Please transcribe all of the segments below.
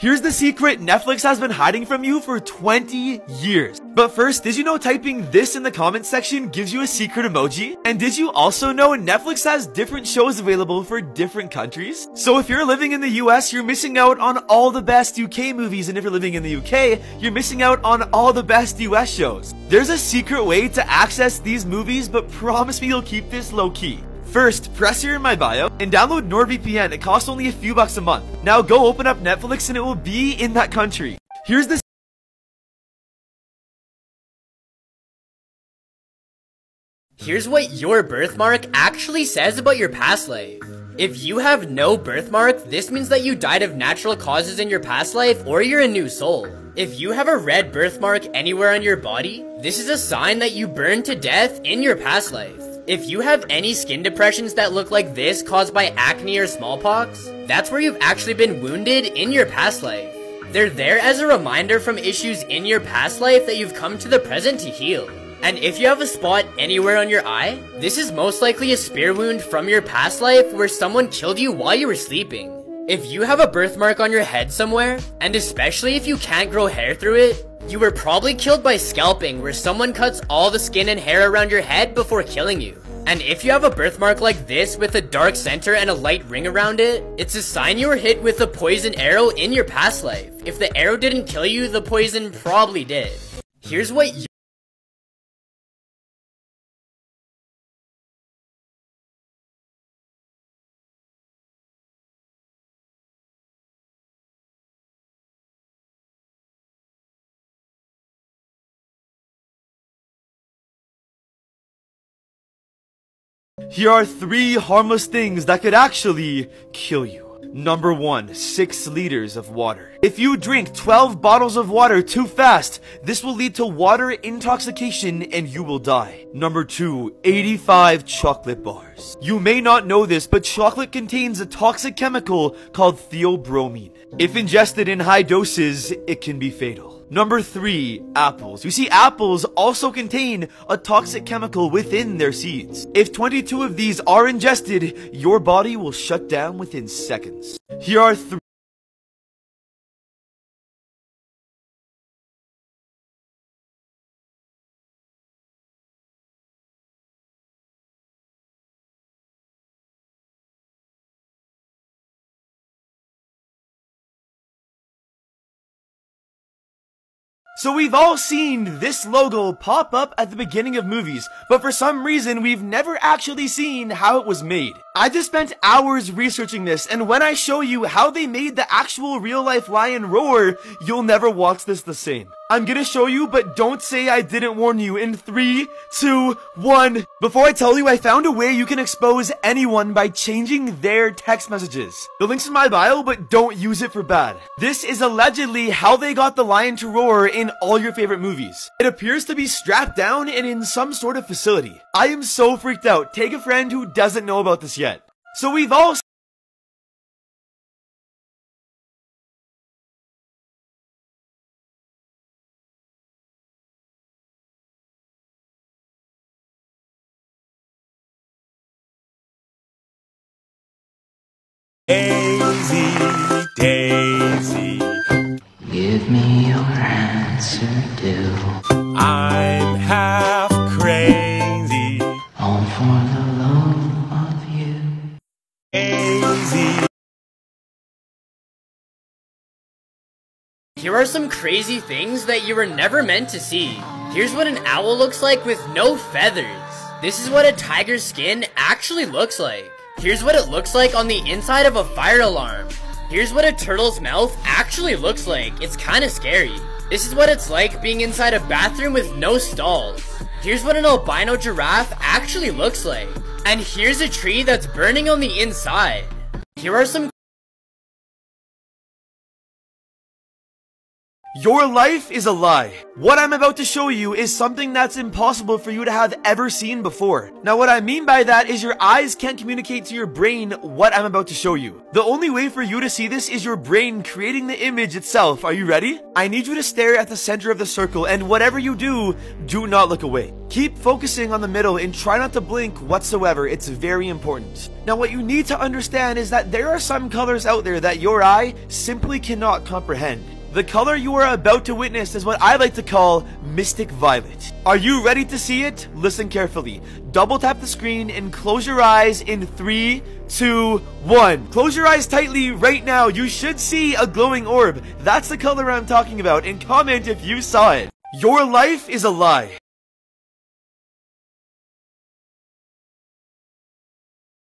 Here's the secret Netflix has been hiding from you for 20 years. But first, did you know typing this in the comment section gives you a secret emoji? And did you also know Netflix has different shows available for different countries? So if you're living in the US, you're missing out on all the best UK movies, and if you're living in the UK, you're missing out on all the best US shows. There's a secret way to access these movies, but promise me you'll keep this low-key. First, press here in my bio and download NordVPN. It costs only a few bucks a month. Now go open up Netflix and it will be in that country. Here's what your birthmark actually says about your past life. If you have no birthmark, this means that you died of natural causes in your past life, or you're a new soul. If you have a red birthmark anywhere on your body, this is a sign that you burned to death in your past life. If you have any skin depressions that look like this caused by acne or smallpox, that's where you've actually been wounded in your past life. They're there as a reminder from issues in your past life that you've come to the present to heal. And if you have a spot anywhere on your eye, this is most likely a spear wound from your past life where someone killed you while you were sleeping. If you have a birthmark on your head somewhere, and especially if you can't grow hair through it, you were probably killed by scalping, where someone cuts all the skin and hair around your head before killing you. And if you have a birthmark like this with a dark center and a light ring around it, it's a sign you were hit with a poison arrow in your past life. If the arrow didn't kill you, the poison probably did. Here's what Here are 3 harmless things that could actually kill you. Number 1, 6 liters of water. If you drink 12 bottles of water too fast, this will lead to water intoxication and you will die. Number 2, 85 chocolate bars. You may not know this, but chocolate contains a toxic chemical called theobromine. If ingested in high doses, it can be fatal. Number 3, apples. You see, apples also contain a toxic chemical within their seeds. If 22 of these are ingested, your body will shut down within seconds. Here are 3. So we've all seen this logo pop up at the beginning of movies, but for some reason we've never actually seen how it was made. I just spent hours researching this, and when I show you how they made the actual real-life lion roar, you'll never watch this the same. I'm gonna show you, but don't say I didn't warn you in 3, 2, 1. Before I tell you, I found a way you can expose anyone by changing their text messages. The link's in my bio, but don't use it for bad. This is allegedly how they got the lion to roar in all your favorite movies. It appears to be strapped down and in some sort of facility. I am so freaked out. Take a friend who doesn't know about this yet. So we've all Daisy, Daisy, give me your answer, do. I'm half crazy. All for the love of you. Daisy. Here are some crazy things that you were never meant to see. Here's what an owl looks like with no feathers. This is what a tiger's skin actually looks like. Here's what it looks like on the inside of a fire alarm. Here's what a turtle's mouth actually looks like. It's kinda scary. This is what it's like being inside a bathroom with no stalls. Here's what an albino giraffe actually looks like. And here's a tree that's burning on the inside. Here are some Your life is a lie. What I'm about to show you is something that's impossible for you to have ever seen before. Now what I mean by that is your eyes can't communicate to your brain what I'm about to show you. The only way for you to see this is your brain creating the image itself. Are you ready? I need you to stare at the center of the circle, and whatever you do not look away. Keep focusing on the middle and try not to blink whatsoever. It's very important. Now what you need to understand is that there are some colors out there that your eye simply cannot comprehend. The color you are about to witness is what I like to call Mystic Violet. Are you ready to see it? Listen carefully. Double tap the screen and close your eyes in 3, 2, 1. Close your eyes tightly right now. You should see a glowing orb. That's the color I'm talking about, and comment if you saw it. Your life is a lie.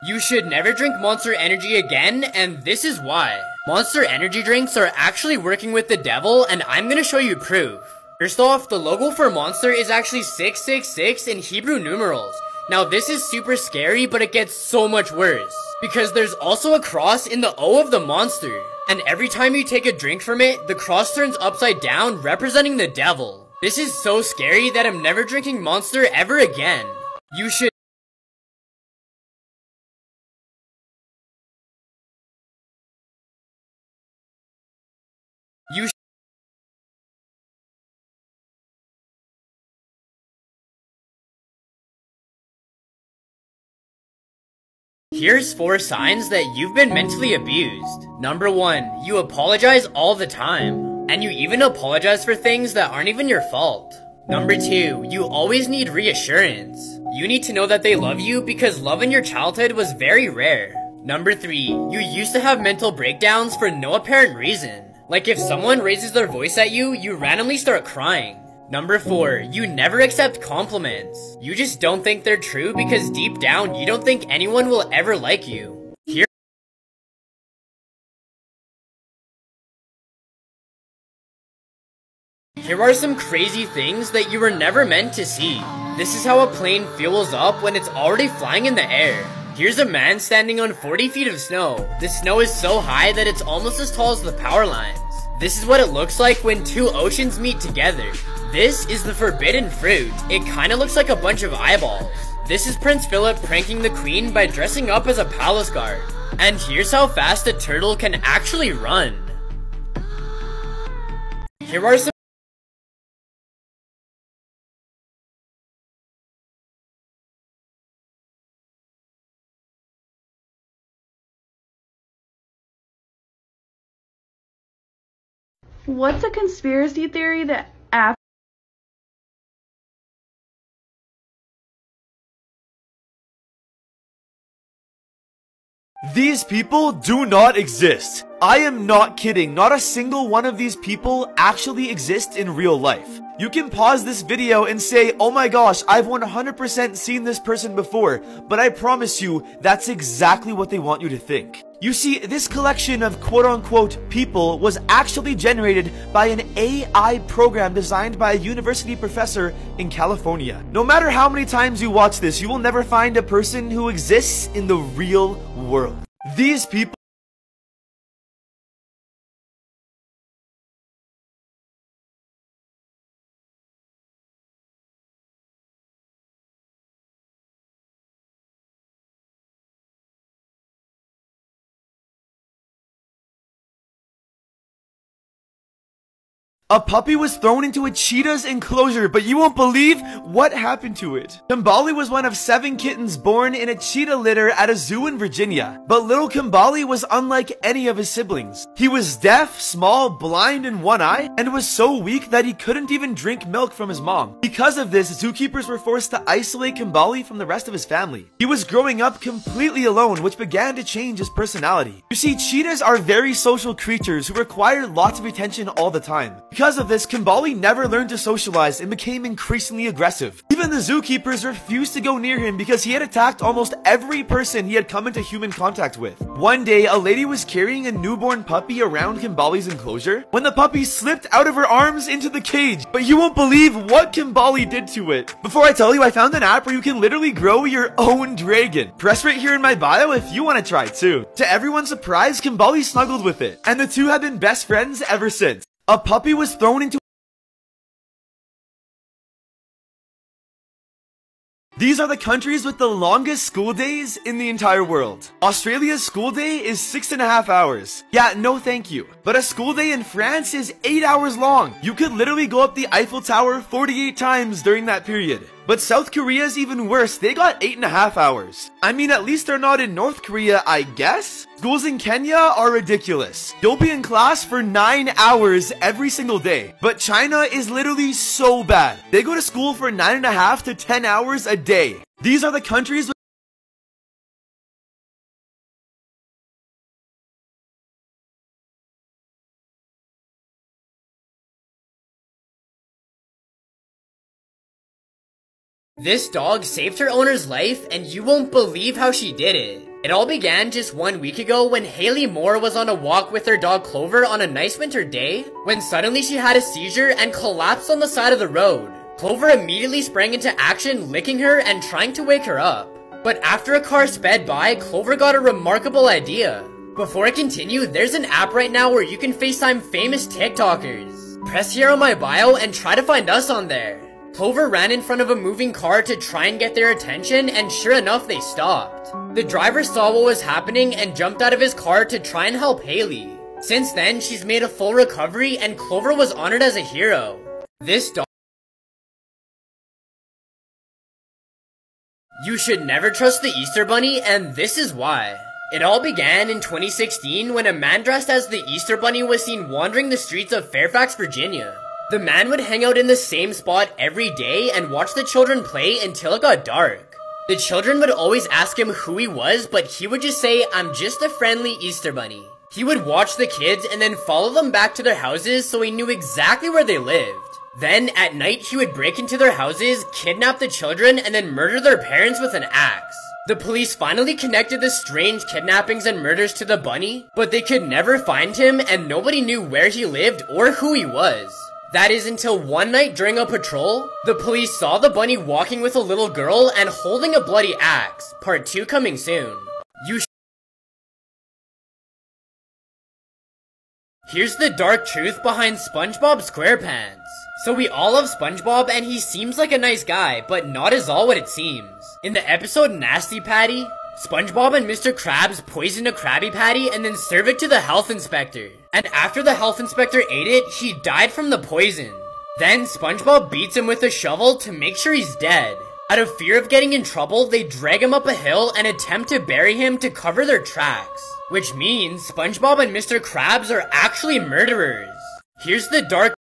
You should never drink Monster Energy again, and this is why. Monster Energy drinks are actually working with the devil, and I'm gonna show you proof. First off, the logo for Monster is actually 666 in Hebrew numerals. Now this is super scary, but it gets so much worse, because there's also a cross in the O of the monster. And every time you take a drink from it, the cross turns upside down, representing the devil. This is so scary that I'm never drinking Monster ever again. You should Here's 4 signs that you've been mentally abused. Number 1, you apologize all the time. And you even apologize for things that aren't even your fault. Number 2, you always need reassurance. You need to know that they love you because love in your childhood was very rare. Number 3, you used to have mental breakdowns for no apparent reason. Like if someone raises their voice at you, you randomly start crying. Number 4, you never accept compliments. You just don't think they're true because deep down you don't think anyone will ever like you. Here are some crazy things that you were never meant to see. This is how a plane fuels up when it's already flying in the air. Here's a man standing on 40 feet of snow. The snow is so high that it's almost as tall as the power lines. This is what it looks like when 2 oceans meet together. This is the forbidden fruit. It kinda looks like a bunch of eyeballs. This is Prince Philip pranking the queen by dressing up as a palace guard. And here's how fast a turtle can actually run. Here are some What's a conspiracy theory that These people do not exist. I am not kidding. Not a single one of these people actually exists in real life. You can pause this video and say, oh my gosh, I've 100% seen this person before, but I promise you, that's exactly what they want you to think. You see, this collection of quote-unquote people was actually generated by an AI program designed by a university professor in California. No matter how many times you watch this, you will never find a person who exists in the real world. These people A puppy was thrown into a cheetah's enclosure, but you won't believe what happened to it. Kumbali was one of 7 kittens born in a cheetah litter at a zoo in Virginia. But little Kumbali was unlike any of his siblings. He was deaf, small, blind in one eye, and was so weak that he couldn't even drink milk from his mom. Because of this, zookeepers were forced to isolate Kumbali from the rest of his family. He was growing up completely alone, which began to change his personality. You see, cheetahs are very social creatures who require lots of attention all the time. Because of this, Kumbali never learned to socialize and became increasingly aggressive. Even the zookeepers refused to go near him because he had attacked almost every person he had come into human contact with. One day, a lady was carrying a newborn puppy around Kumbali's enclosure when the puppy slipped out of her arms into the cage. But you won't believe what Kumbali did to it. Before I tell you, I found an app where you can literally grow your own dragon. Press right here in my bio if you want to try too. To everyone's surprise, Kumbali snuggled with it, and the two have been best friends ever since. A puppy was thrown into. These are the countries with the longest school days in the entire world. Australia's school day is 6.5 hours. Yeah, no thank you. But a school day in France is 8 hours long. You could literally go up the Eiffel Tower 48 times during that period. But South Korea's even worse, they got 8.5 hours. I mean, at least they're not in North Korea, I guess? Schools in Kenya are ridiculous. You'll be in class for 9 hours every single day. But China is literally so bad. They go to school for 9.5 to 10 hours a day. These are the countries with. This dog saved her owner's life, and you won't believe how she did it. It all began just 1 week ago when Haley Moore was on a walk with her dog Clover on a nice winter day, when suddenly she had a seizure and collapsed on the side of the road. Clover immediately sprang into action, licking her and trying to wake her up. But after a car sped by, Clover got a remarkable idea. Before I continue, there's an app right now where you can FaceTime famous TikTokers. Press here on my bio and try to find us on there. Clover ran in front of a moving car to try and get their attention, and sure enough, they stopped. The driver saw what was happening and jumped out of his car to try and help Haley. Since then, she's made a full recovery, and Clover was honored as a hero. This dog. You should never trust the Easter Bunny, and this is why. It all began in 2016 when a man dressed as the Easter Bunny was seen wandering the streets of Fairfax, Virginia. The man would hang out in the same spot every day and watch the children play until it got dark. The children would always ask him who he was, but he would just say, "I'm just a friendly Easter Bunny." He would watch the kids and then follow them back to their houses so he knew exactly where they lived. Then, at night, he would break into their houses, kidnap the children, and then murder their parents with an axe. The police finally connected the strange kidnappings and murders to the bunny, but they could never find him and nobody knew where he lived or who he was. That is until one night during a patrol, the police saw the bunny walking with a little girl and holding a bloody axe. Part 2 coming soon. Here's the dark truth behind SpongeBob SquarePants. So we all love SpongeBob and he seems like a nice guy, but not is all what it seems. In the episode Nasty Patty, SpongeBob and Mr. Krabs poison a Krabby Patty and then serve it to the health inspector. And after the health inspector ate it, he died from the poison. Then SpongeBob beats him with a shovel to make sure he's dead. Out of fear of getting in trouble, they drag him up a hill and attempt to bury him to cover their tracks. Which means SpongeBob and Mr. Krabs are actually murderers. Here's the dark